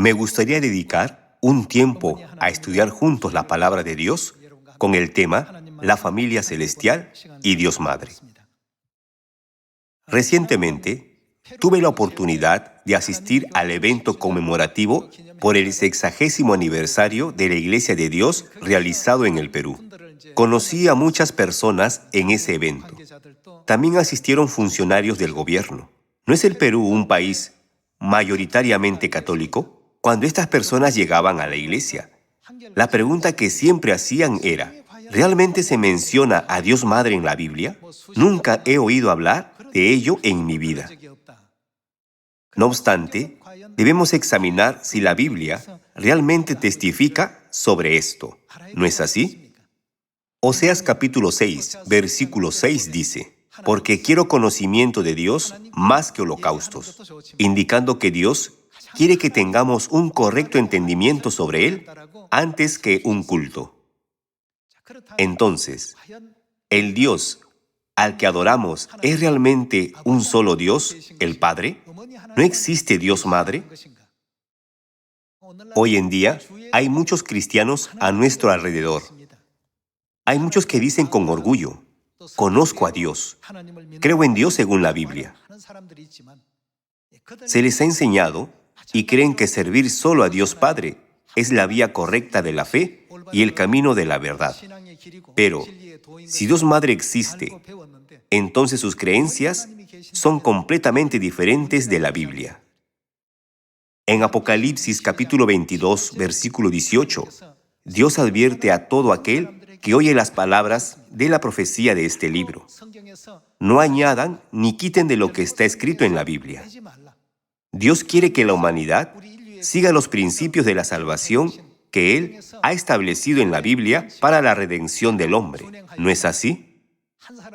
Me gustaría dedicar un tiempo a estudiar juntos la palabra de Dios con el tema La familia celestial y Dios Madre. Recientemente, tuve la oportunidad de asistir al evento conmemorativo por el 60º aniversario de la Iglesia de Dios realizado en el Perú. Conocí a muchas personas en ese evento. También asistieron funcionarios del gobierno. ¿No es el Perú un país mayoritariamente católico? Cuando estas personas llegaban a la iglesia, la pregunta que siempre hacían era, ¿realmente se menciona a Dios Madre en la Biblia? Nunca he oído hablar de ello en mi vida. No obstante, debemos examinar si la Biblia realmente testifica sobre esto. ¿No es así? Oseas capítulo 6, versículo 6 dice, «Porque quiero conocimiento de Dios más que holocaustos», indicando que Dios quiere que tengamos un correcto entendimiento sobre Él antes que un culto. Entonces, ¿el Dios al que adoramos es realmente un solo Dios, el Padre? ¿No existe Dios Madre? Hoy en día, hay muchos cristianos a nuestro alrededor. Hay muchos que dicen con orgullo, «Conozco a Dios, creo en Dios según la Biblia». Se les ha enseñado y creen que servir solo a Dios Padre es la vía correcta de la fe y el camino de la verdad. Pero, si Dios Madre existe, entonces sus creencias son completamente diferentes de la Biblia. En Apocalipsis capítulo 22, versículo 18, Dios advierte a todo aquel que oye las palabras de la profecía de este libro. No añadan ni quiten de lo que está escrito en la Biblia. Dios quiere que la humanidad siga los principios de la salvación que Él ha establecido en la Biblia para la redención del hombre. ¿No es así?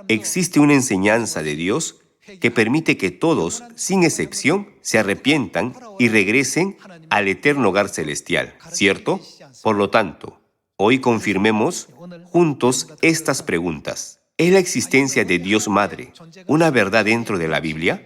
Existe una enseñanza de Dios que permite que todos, sin excepción, se arrepientan y regresen al eterno hogar celestial, ¿cierto? Por lo tanto, hoy confirmemos juntos estas preguntas. ¿Es la existencia de Dios Madre una verdad dentro de la Biblia?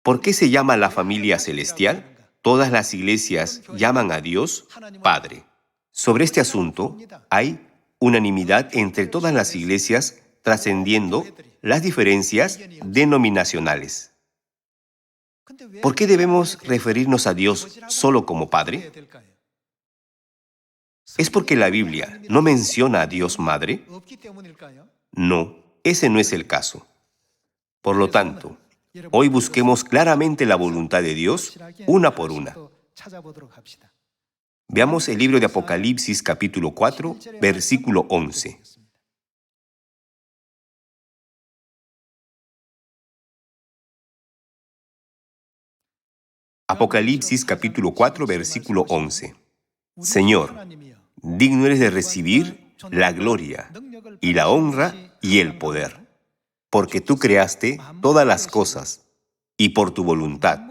¿Por qué se llama la familia celestial? Todas las iglesias llaman a Dios Padre. Sobre este asunto, hay unanimidad entre todas las iglesias trascendiendo las diferencias denominacionales. ¿Por qué debemos referirnos a Dios solo como Padre? ¿Es porque la Biblia no menciona a Dios Madre? No, ese no es el caso. Por lo tanto, hoy busquemos claramente la voluntad de Dios una por una. Veamos el libro de Apocalipsis capítulo 4, versículo 11. Apocalipsis capítulo 4, versículo 11. Señor, digno eres de recibir la gloria y la honra y el poder, porque tú creaste todas las cosas y por tu voluntad,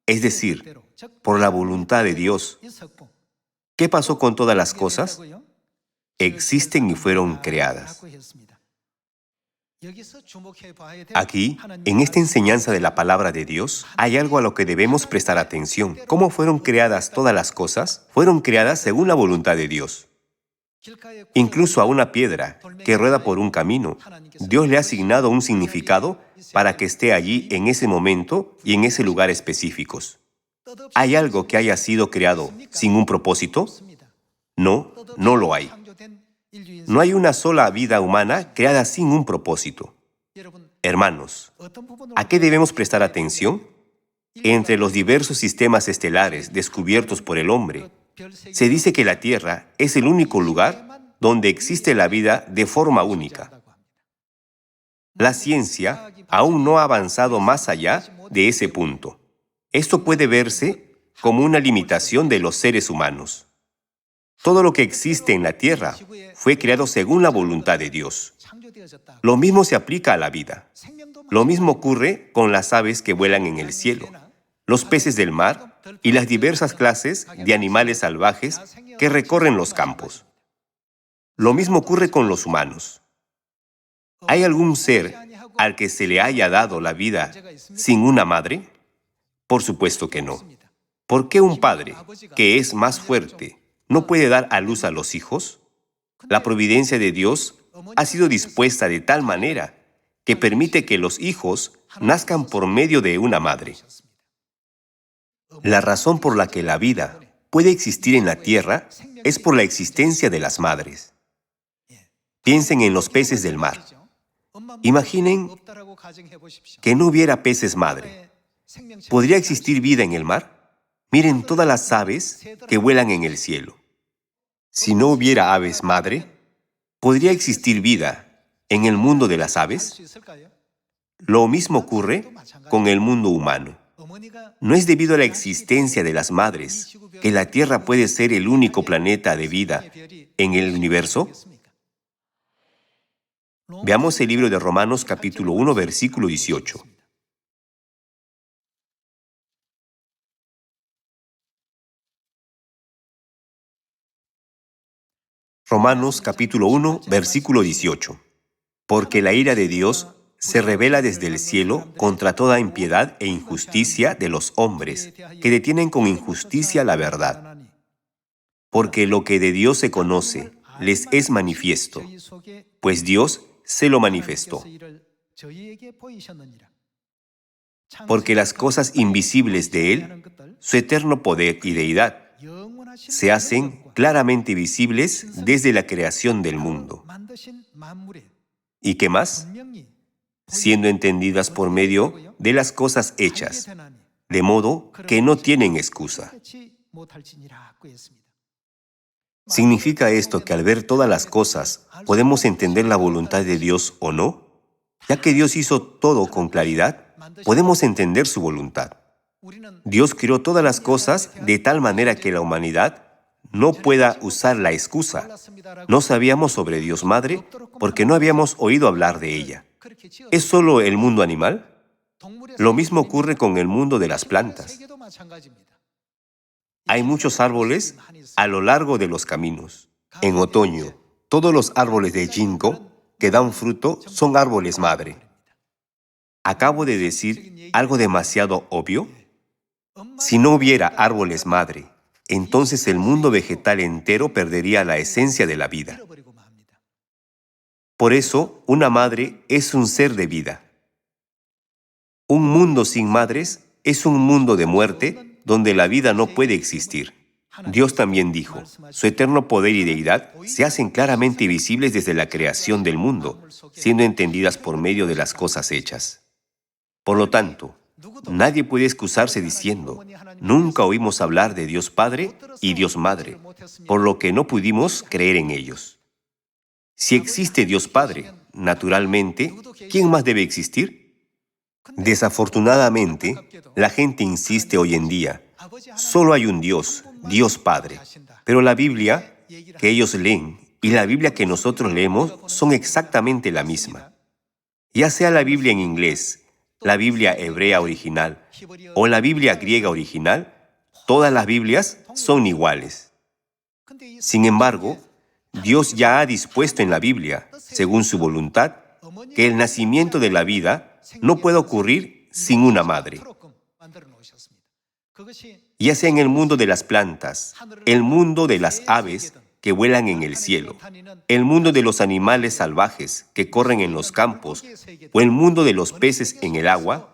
es decir, por la voluntad de Dios. ¿Qué pasó con todas las cosas? Existen y fueron creadas. Aquí, en esta enseñanza de la palabra de Dios, hay algo a lo que debemos prestar atención. ¿Cómo fueron creadas todas las cosas? Fueron creadas según la voluntad de Dios. Incluso a una piedra que rueda por un camino, Dios le ha asignado un significado para que esté allí en ese momento y en ese lugar específicos. ¿Hay algo que haya sido creado sin un propósito? No, no lo hay. No hay una sola vida humana creada sin un propósito. Hermanos, ¿a qué debemos prestar atención? Entre los diversos sistemas estelares descubiertos por el hombre, se dice que la Tierra es el único lugar donde existe la vida de forma única. La ciencia aún no ha avanzado más allá de ese punto. Esto puede verse como una limitación de los seres humanos. Todo lo que existe en la Tierra fue creado según la voluntad de Dios. Lo mismo se aplica a la vida. Lo mismo ocurre con las aves que vuelan en el cielo, los peces del mar y las diversas clases de animales salvajes que recorren los campos. Lo mismo ocurre con los humanos. ¿Hay algún ser al que se le haya dado la vida sin una madre? Por supuesto que no. ¿Por qué un padre, que es más fuerte, no puede dar a luz a los hijos? La providencia de Dios ha sido dispuesta de tal manera que permite que los hijos nazcan por medio de una madre. La razón por la que la vida puede existir en la tierra es por la existencia de las madres. Piensen en los peces del mar. Imaginen que no hubiera peces madre. ¿Podría existir vida en el mar? Miren todas las aves que vuelan en el cielo. Si no hubiera aves madre, ¿podría existir vida en el mundo de las aves? Lo mismo ocurre con el mundo humano. No es debido a la existencia de las madres que la Tierra puede ser el único planeta de vida en el universo. Veamos el libro de Romanos capítulo 1, versículo 18. Romanos capítulo 1, versículo 18. Porque la ira de Dios se revela desde el cielo contra toda impiedad e injusticia de los hombres, que detienen con injusticia la verdad. Porque lo que de Dios se conoce les es manifiesto, pues Dios se lo manifestó. Porque las cosas invisibles de Él, su eterno poder y deidad, se hacen claramente visibles desde la creación del mundo. ¿Y qué más? Siendo entendidas por medio de las cosas hechas, de modo que no tienen excusa. ¿Significa esto que al ver todas las cosas podemos entender la voluntad de Dios o no? Ya que Dios hizo todo con claridad, podemos entender su voluntad. Dios creó todas las cosas de tal manera que la humanidad no pueda usar la excusa. No sabíamos sobre Dios Madre porque no habíamos oído hablar de ella. ¿Es solo el mundo animal? Lo mismo ocurre con el mundo de las plantas. Hay muchos árboles a lo largo de los caminos. En otoño, todos los árboles de ginkgo que dan fruto son árboles madre. ¿Acabo de decir algo demasiado obvio? Si no hubiera árboles madre, entonces el mundo vegetal entero perdería la esencia de la vida. Por eso, una madre es un ser de vida. Un mundo sin madres es un mundo de muerte donde la vida no puede existir. Dios también dijo, su eterno poder y deidad se hacen claramente visibles desde la creación del mundo, siendo entendidas por medio de las cosas hechas. Por lo tanto, nadie puede excusarse diciendo, nunca oímos hablar de Dios Padre y Dios Madre, por lo que no pudimos creer en ellos. Si existe Dios Padre, naturalmente, ¿quién más debe existir? Desafortunadamente, la gente insiste hoy en día, solo hay un Dios, Dios Padre. Pero la Biblia que ellos leen y la Biblia que nosotros leemos son exactamente la misma. Ya sea la Biblia en inglés, la Biblia hebrea original o la Biblia griega original, todas las Biblias son iguales. Sin embargo, Dios ya ha dispuesto en la Biblia, según su voluntad, que el nacimiento de la vida no puede ocurrir sin una madre. Ya sea en el mundo de las plantas, el mundo de las aves que vuelan en el cielo, el mundo de los animales salvajes que corren en los campos o el mundo de los peces en el agua,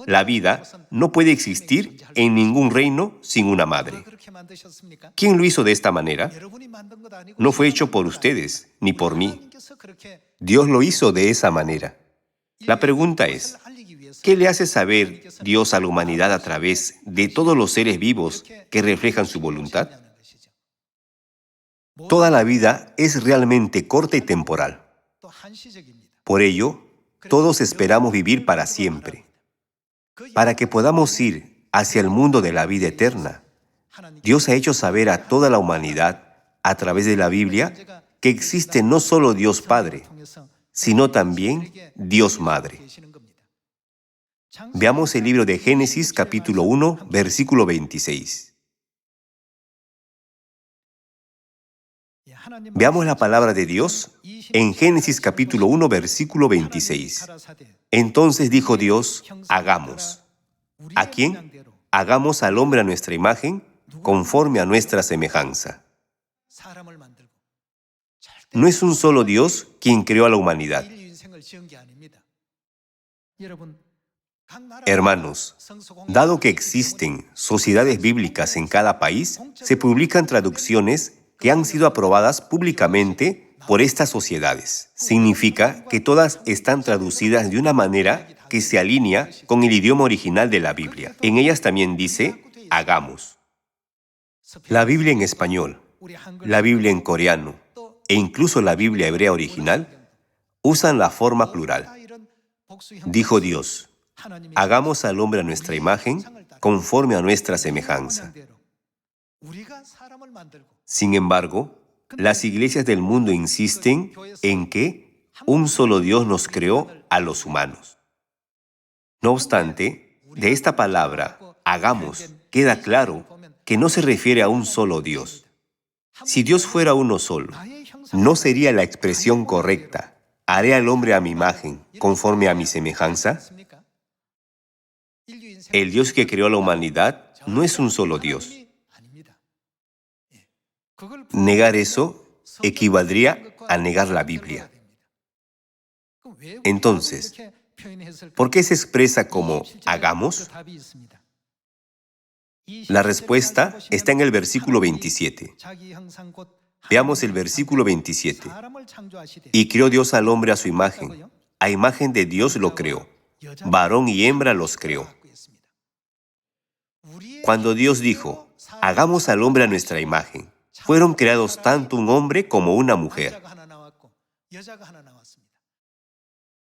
la vida no puede existir en ningún reino sin una madre. ¿Quién lo hizo de esta manera? No fue hecho por ustedes, ni por mí. Dios lo hizo de esa manera. La pregunta es, ¿qué le hace saber Dios a la humanidad a través de todos los seres vivos que reflejan su voluntad? Toda la vida es realmente corta y temporal. Por ello, todos esperamos vivir para siempre. Para que podamos ir hacia el mundo de la vida eterna, Dios ha hecho saber a toda la humanidad, a través de la Biblia, que existe no solo Dios Padre, sino también Dios Madre. Veamos el libro de Génesis capítulo 1, versículo 26. Veamos la palabra de Dios en Génesis capítulo 1, versículo 26. Entonces dijo Dios, hagamos. ¿A quién? hagamos al hombre a nuestra imagen, conforme a nuestra semejanza. No es un solo Dios quien creó a la humanidad. Hermanos, dado que existen sociedades bíblicas en cada país, se publican traducciones que han sido aprobadas públicamente por estas sociedades. Significa que todas están traducidas de una manera que se alinea con el idioma original de la Biblia. En ellas también dice, hagamos. La Biblia en español, la Biblia en coreano e incluso la Biblia hebrea original usan la forma plural. Dijo Dios, hagamos al hombre a nuestra imagen, conforme a nuestra semejanza. Sin embargo, las iglesias del mundo insisten en que un solo Dios nos creó a los humanos. No obstante, de esta palabra, hagamos, queda claro que no se refiere a un solo Dios. Si Dios fuera uno solo, ¿no sería la expresión correcta, haré al hombre a mi imagen, conforme a mi semejanza? El Dios que creó la humanidad no es un solo Dios. Negar eso equivaldría a negar la Biblia. Entonces, ¿por qué se expresa como hagamos? La respuesta está en el versículo 27. Veamos el versículo 27. Y creó Dios al hombre a su imagen. A imagen de Dios lo creó. Varón y hembra los creó. Cuando Dios dijo, hagamos al hombre a nuestra imagen, fueron creados tanto un hombre como una mujer.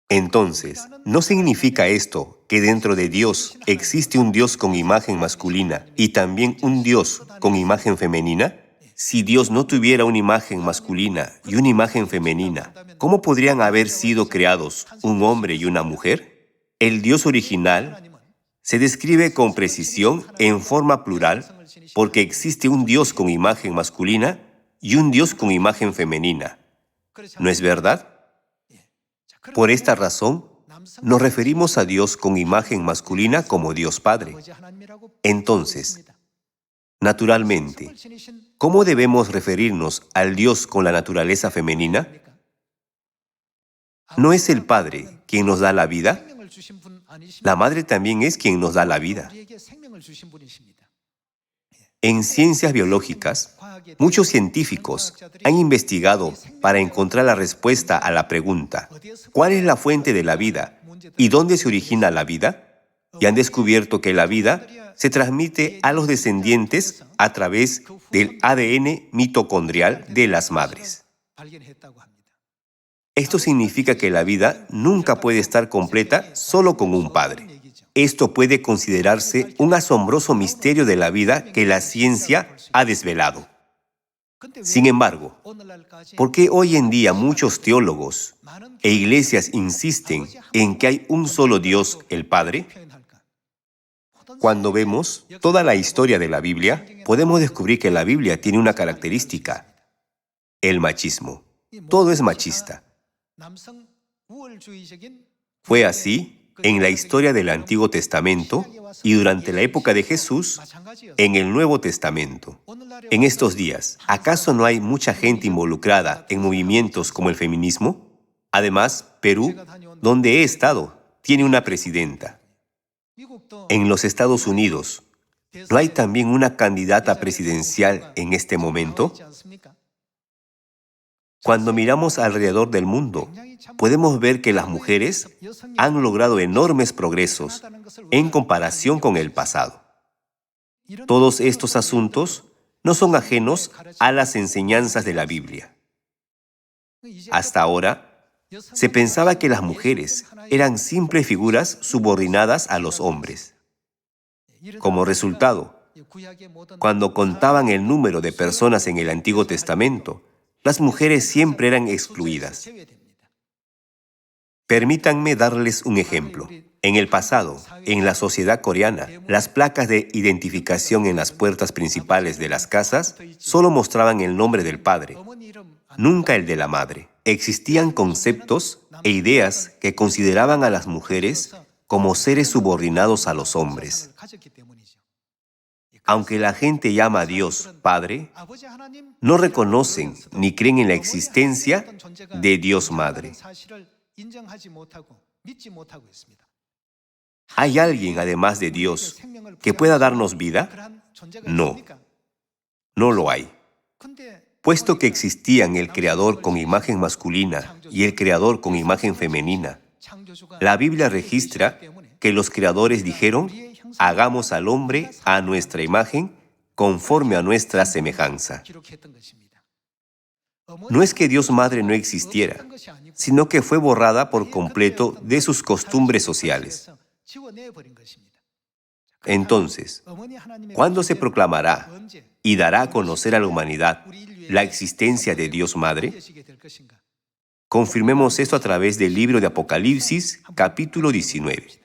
Entonces, ¿no significa esto que dentro de Dios existe un Dios con imagen masculina y también un Dios con imagen femenina? Si Dios no tuviera una imagen masculina y una imagen femenina, ¿cómo podrían haber sido creados un hombre y una mujer? El Dios original se describe con precisión en forma plural porque existe un Dios con imagen masculina y un Dios con imagen femenina. ¿No es verdad? Por esta razón, nos referimos a Dios con imagen masculina como Dios Padre. Entonces, naturalmente, ¿cómo debemos referirnos al Dios con la naturaleza femenina? ¿No es el Padre quien nos da la vida? La Madre también es quien nos da la vida. En ciencias biológicas, muchos científicos han investigado para encontrar la respuesta a la pregunta, ¿cuál es la fuente de la vida y dónde se origina la vida? Y han descubierto que la vida se transmite a los descendientes a través del ADN mitocondrial de las madres. Esto significa que la vida nunca puede estar completa solo con un padre. Esto puede considerarse un asombroso misterio de la vida que la ciencia ha desvelado. Sin embargo, ¿por qué hoy en día muchos teólogos e iglesias insisten en que hay un solo Dios, el Padre? Cuando vemos toda la historia de la Biblia, podemos descubrir que la Biblia tiene una característica: el machismo. Todo es machista. Fue así en la historia del Antiguo Testamento y durante la época de Jesús en el Nuevo Testamento. En estos días, ¿acaso no hay mucha gente involucrada en movimientos como el feminismo? Además, Perú, donde he estado, tiene una presidenta. En los Estados Unidos, ¿no hay también una candidata presidencial en este momento? Cuando miramos alrededor del mundo, podemos ver que las mujeres han logrado enormes progresos en comparación con el pasado. Todos estos asuntos no son ajenos a las enseñanzas de la Biblia. Hasta ahora, se pensaba que las mujeres eran simples figuras subordinadas a los hombres. Como resultado, cuando contaban el número de personas en el Antiguo Testamento, las mujeres siempre eran excluidas. Permítanme darles un ejemplo. En el pasado, en la sociedad coreana, las placas de identificación en las puertas principales de las casas solo mostraban el nombre del padre, nunca el de la madre. Existían conceptos e ideas que consideraban a las mujeres como seres subordinados a los hombres. aunque la gente llama a Dios Padre, no reconocen ni creen en la existencia de Dios Madre. ¿Hay alguien, además de Dios, que pueda darnos vida? No, no lo hay. Puesto que existían el Creador con imagen masculina y el Creador con imagen femenina, la Biblia registra que los creadores dijeron: hagamos al hombre a nuestra imagen, conforme a nuestra semejanza. No es que Dios Madre no existiera, sino que fue borrada por completo de sus costumbres sociales. Entonces, ¿cuándo se proclamará y dará a conocer a la humanidad la existencia de Dios Madre? Confirmemos esto a través del libro de Apocalipsis, capítulo 19.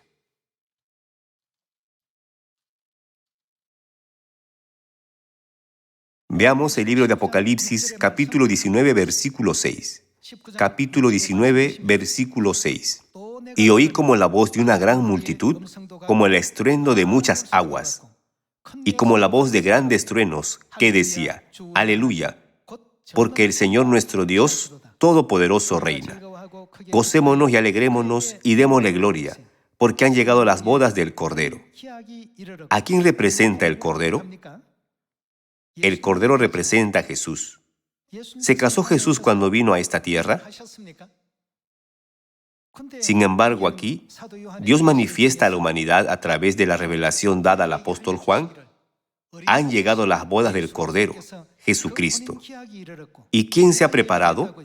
Veamos el libro de Apocalipsis, capítulo 19, versículo 6. Capítulo 19, versículo 6. Y oí como la voz de una gran multitud, como el estruendo de muchas aguas, y como la voz de grandes truenos, que decía: Aleluya, porque el Señor nuestro Dios Todopoderoso reina. Gocémonos y alegrémonos y démosle gloria, porque han llegado las bodas del Cordero. ¿A quién representa el Cordero? El Cordero representa a Jesús. ¿Se casó Jesús cuando vino a esta tierra? Sin embargo, aquí, Dios manifiesta a la humanidad a través de la revelación dada al apóstol Juan: han llegado las bodas del Cordero, Jesucristo. ¿Y quién se ha preparado?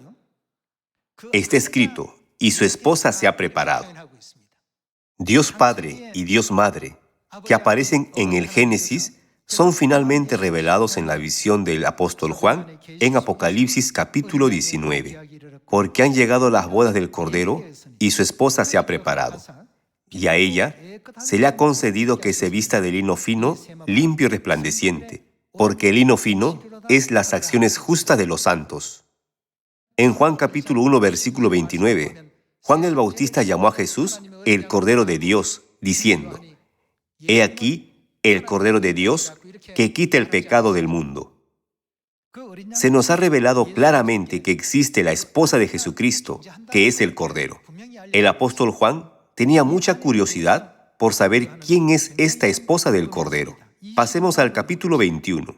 Está escrito: y su esposa se ha preparado. Dios Padre y Dios Madre, que aparecen en el Génesis, son finalmente revelados en la visión del apóstol Juan en Apocalipsis capítulo 19, porque han llegado las bodas del Cordero y su esposa se ha preparado. Y a ella se le ha concedido que se vista de lino fino, limpio y resplandeciente, porque el lino fino es las acciones justas de los santos. En Juan capítulo 1, versículo 29, Juan el Bautista llamó a Jesús el Cordero de Dios, diciendo: He aquí el Cordero de Dios que quita el pecado del mundo. Se nos ha revelado claramente que existe la esposa de Jesucristo, que es el Cordero. El apóstol Juan tenía mucha curiosidad por saber quién es esta esposa del Cordero. Pasemos al capítulo 21.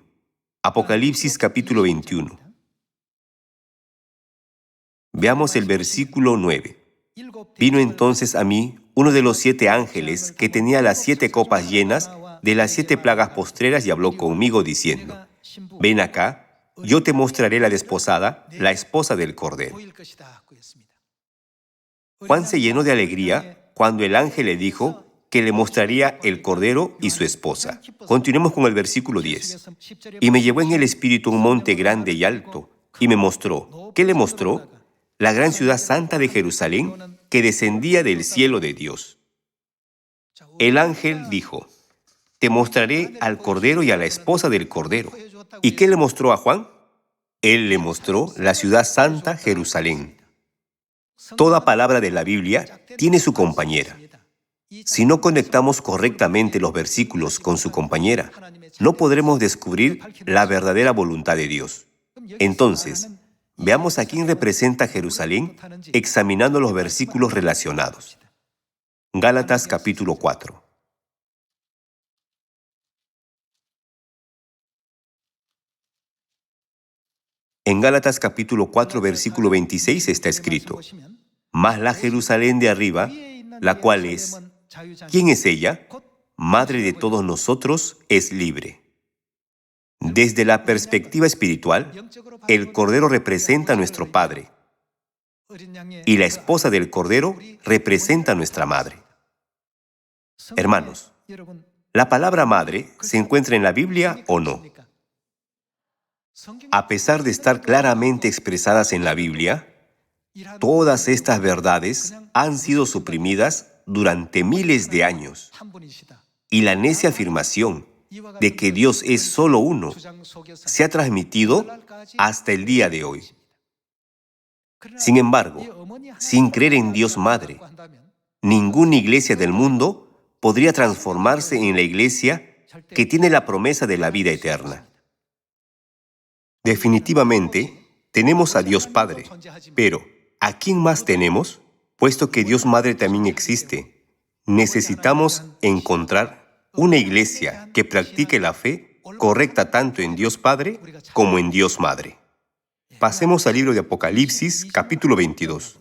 Apocalipsis capítulo 21. Veamos el versículo 9. Vino entonces a mí uno de los 7 ángeles que tenía las 7 copas llenas de las 7 plagas postreras y habló conmigo diciendo: Ven acá, yo te mostraré la desposada, la esposa del Cordero. Juan se llenó de alegría cuando el ángel le dijo que le mostraría el Cordero y su esposa. Continuemos con el versículo 10. Y me llevó en el espíritu a un monte grande y alto, y me mostró. ¿Qué le mostró? La gran ciudad santa de Jerusalén, que descendía del cielo de Dios. El ángel dijo: Te mostraré al Cordero y a la esposa del Cordero. ¿Y qué le mostró a Juan? Él le mostró la ciudad santa, Jerusalén. Toda palabra de la Biblia tiene su compañera. Si no conectamos correctamente los versículos con su compañera, no podremos descubrir la verdadera voluntad de Dios. Entonces, veamos a quién representa Jerusalén examinando los versículos relacionados. Gálatas capítulo 4. En Gálatas capítulo 4, versículo 26 está escrito: Mas la Jerusalén de arriba, la cual es, ¿quién es ella? Madre de todos nosotros, es libre. Desde la perspectiva espiritual, el Cordero representa a nuestro Padre, y la esposa del Cordero representa a nuestra Madre. Hermanos, ¿la palabra madre se encuentra en la Biblia o no? A pesar de estar claramente expresadas en la Biblia, todas estas verdades han sido suprimidas durante miles de años. Y la necia afirmación de que Dios es solo uno se ha transmitido hasta el día de hoy. Sin embargo, sin creer en Dios Madre, ninguna iglesia del mundo podría transformarse en la iglesia que tiene la promesa de la vida eterna. Definitivamente, tenemos a Dios Padre, pero ¿a quién más tenemos? Puesto que Dios Madre también existe, necesitamos encontrar una iglesia que practique la fe correcta tanto en Dios Padre como en Dios Madre. Pasemos al libro de Apocalipsis, capítulo 22.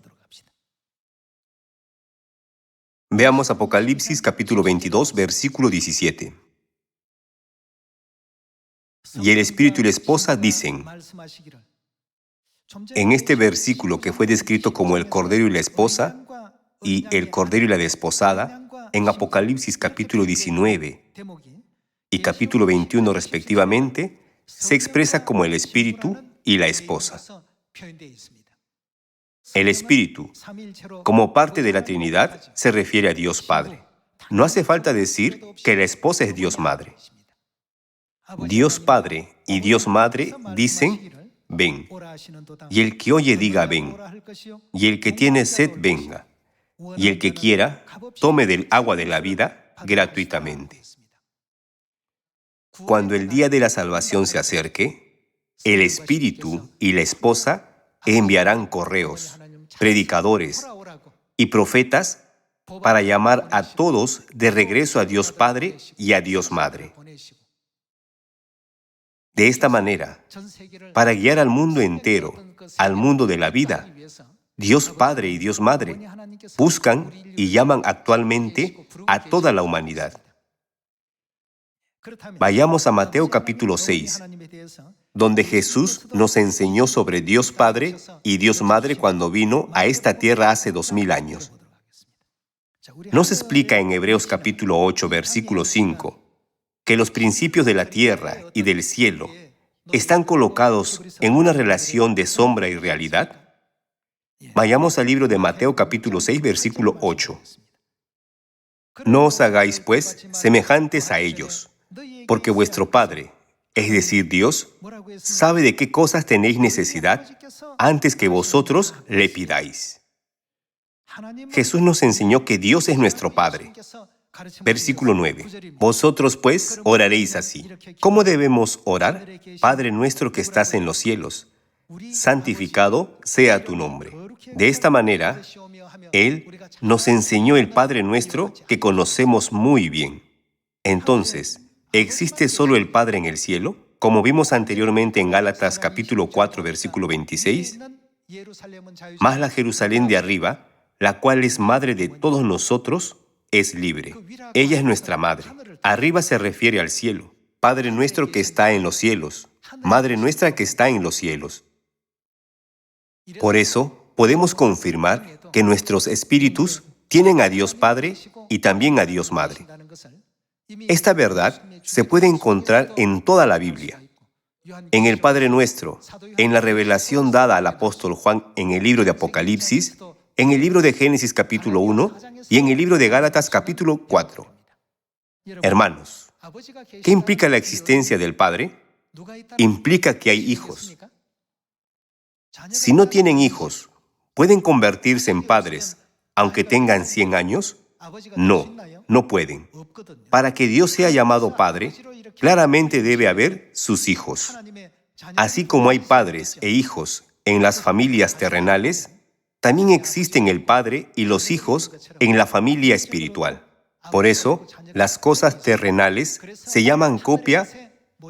Veamos Apocalipsis, capítulo 22, versículo 17. Y el Espíritu y la esposa dicen, en este versículo que fue descrito como el Cordero y la esposa, y el Cordero y la desposada, en Apocalipsis capítulo 19 y capítulo 21 respectivamente, se expresa como el Espíritu y la esposa. El Espíritu, como parte de la Trinidad, se refiere a Dios Padre. No hace falta decir que la esposa es Dios Madre. Dios Padre y Dios Madre dicen, ven. Y el que oye diga, ven. Y el que tiene sed, venga. Y el que quiera, tome del agua de la vida gratuitamente. Cuando el día de la salvación se acerque, el Espíritu y la esposa enviarán correos, predicadores y profetas para llamar a todos de regreso a Dios Padre y a Dios Madre. De esta manera, para guiar al mundo entero, al mundo de la vida, Dios Padre y Dios Madre buscan y llaman actualmente a toda la humanidad. Vayamos a Mateo capítulo 6, donde Jesús nos enseñó sobre Dios Padre y Dios Madre cuando vino a esta tierra hace 2000 años. Nos explica en Hebreos capítulo 8, versículo 5, que los principios de la tierra y del cielo están colocados en una relación de sombra y realidad. Vayamos al libro de Mateo capítulo 6, versículo 8. No os hagáis, pues, semejantes a ellos, porque vuestro Padre, es decir, Dios, sabe de qué cosas tenéis necesidad antes que vosotros le pidáis. Jesús nos enseñó que Dios es nuestro Padre. Versículo 9. Vosotros, pues, oraréis así. ¿Cómo debemos orar? Padre nuestro que estás en los cielos, santificado sea tu nombre. De esta manera, Él nos enseñó el Padre nuestro que conocemos muy bien. Entonces, ¿existe solo el Padre en el cielo? Como vimos anteriormente en Gálatas capítulo 4, versículo 26. Mas la Jerusalén de arriba, la cual es madre de todos nosotros, es libre. Ella es nuestra madre. Arriba se refiere al cielo. Padre nuestro que está en los cielos. Madre nuestra que está en los cielos. Por eso, podemos confirmar que nuestros espíritus tienen a Dios Padre y también a Dios Madre. Esta verdad se puede encontrar en toda la Biblia. En el Padre Nuestro, en la revelación dada al apóstol Juan en el libro de Apocalipsis, en el libro de Génesis capítulo 1 y en el libro de Gálatas capítulo 4. Hermanos, ¿qué implica la existencia del Padre? Implica que hay hijos. Si no tienen hijos, ¿pueden convertirse en padres aunque tengan 100 años? No, no pueden. Para que Dios sea llamado Padre, claramente debe haber sus hijos. Así como hay padres e hijos en las familias terrenales, también existen el Padre y los hijos en la familia espiritual. Por eso, las cosas terrenales se llaman copia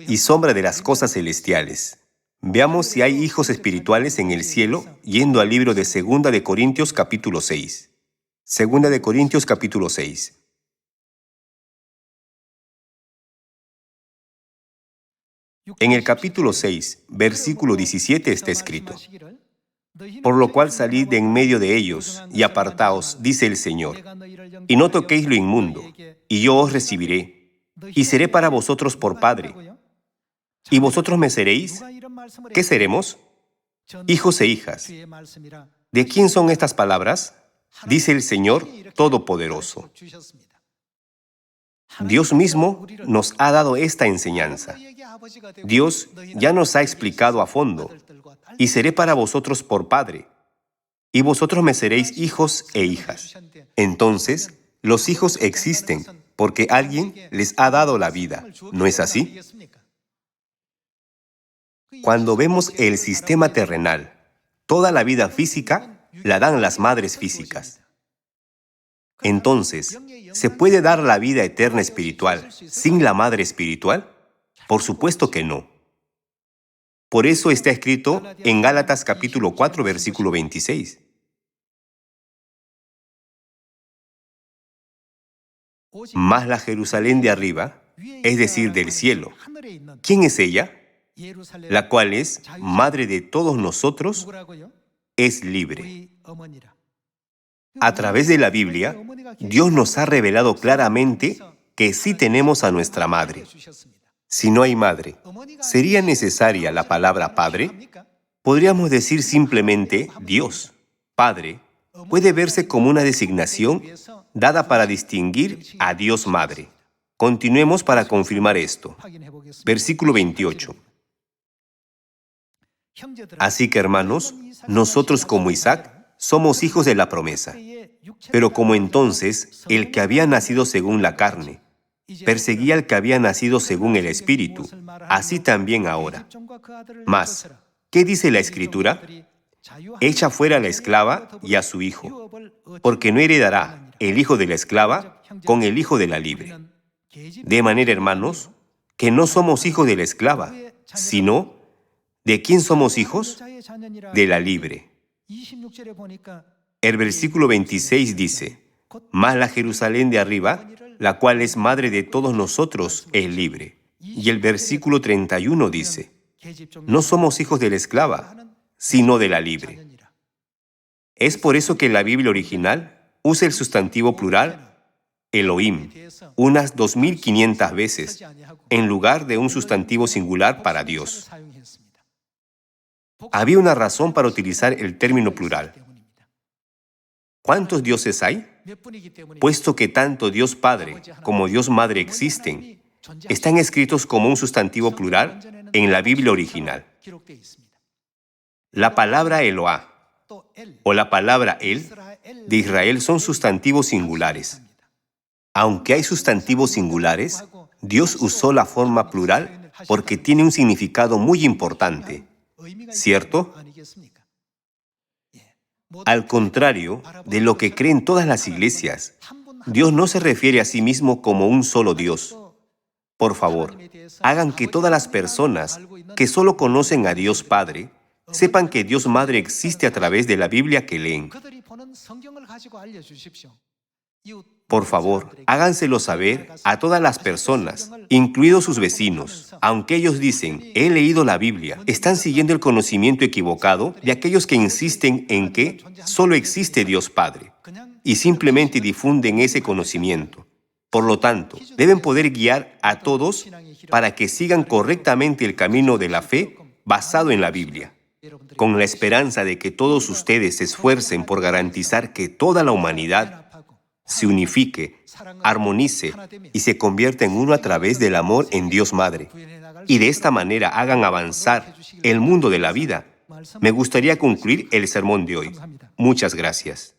y sombra de las cosas celestiales. Veamos si hay hijos espirituales en el cielo, yendo al libro de 2 de Corintios capítulo 6. 2 de Corintios capítulo 6. En el capítulo 6, versículo 17 está escrito: por lo cual salid de en medio de ellos y apartaos, dice el Señor, y no toquéis lo inmundo, y yo os recibiré, y seré para vosotros por Padre. ¿Y vosotros me seréis? ¿Qué seremos? Hijos e hijas. ¿De quién son estas palabras? Dice el Señor Todopoderoso. Dios mismo nos ha dado esta enseñanza. Dios ya nos ha explicado a fondo: y seré para vosotros por Padre, y vosotros me seréis hijos e hijas. Entonces, los hijos existen, porque alguien les ha dado la vida. ¿No es así? Cuando vemos el sistema terrenal, toda la vida física la dan las madres físicas. Entonces, ¿se puede dar la vida eterna espiritual sin la madre espiritual? Por supuesto que no. Por eso está escrito en Gálatas capítulo 4, versículo 26. Mas la Jerusalén de arriba, es decir, del cielo, ¿quién es ella? La cual es madre de todos nosotros, es libre. A través de la Biblia, Dios nos ha revelado claramente que sí tenemos a nuestra madre. Si no hay madre, ¿sería necesaria la palabra Padre? Podríamos decir simplemente Dios. Padre puede verse como una designación dada para distinguir a Dios Madre. Continuemos para confirmar esto. Versículo 28. Así que, hermanos, nosotros como Isaac somos hijos de la promesa. Pero como entonces el que había nacido según la carne perseguía al que había nacido según el Espíritu, así también ahora. Mas, ¿qué dice la Escritura? Echa fuera a la esclava y a su hijo, porque no heredará el hijo de la esclava con el hijo de la libre. De manera, hermanos, que no somos hijos de la esclava, sino, ¿de quién somos hijos? De la libre. El versículo 26 dice, mas la Jerusalén de arriba, la cual es madre de todos nosotros, es libre. Y el versículo 31 dice, no somos hijos de la esclava, sino de la libre. Es por eso que la Biblia original usa el sustantivo plural Elohim unas 2500 veces, en lugar de un sustantivo singular para Dios. Había una razón para utilizar el término plural. ¿Cuántos dioses hay? Puesto que tanto Dios Padre como Dios Madre existen, están escritos como un sustantivo plural en la Biblia original. La palabra Eloah o la palabra El de Israel son sustantivos singulares. Aunque hay sustantivos singulares, Dios usó la forma plural porque tiene un significado muy importante, ¿cierto? Al contrario de lo que creen todas las iglesias, Dios no se refiere a sí mismo como un solo Dios. Por favor, hagan que todas las personas que solo conocen a Dios Padre sepan que Dios Madre existe a través de la Biblia que leen. Por favor, háganselo saber a todas las personas, incluidos sus vecinos. Aunque ellos dicen, he leído la Biblia, están siguiendo el conocimiento equivocado de aquellos que insisten en que solo existe Dios Padre y simplemente difunden ese conocimiento. Por lo tanto, deben poder guiar a todos para que sigan correctamente el camino de la fe basado en la Biblia, con la esperanza de que todos ustedes se esfuercen por garantizar que toda la humanidad se unifique, armonice y se convierta en uno a través del amor en Dios Madre. Y de esta manera hagan avanzar el mundo de la vida. Me gustaría concluir el sermón de hoy. Muchas gracias.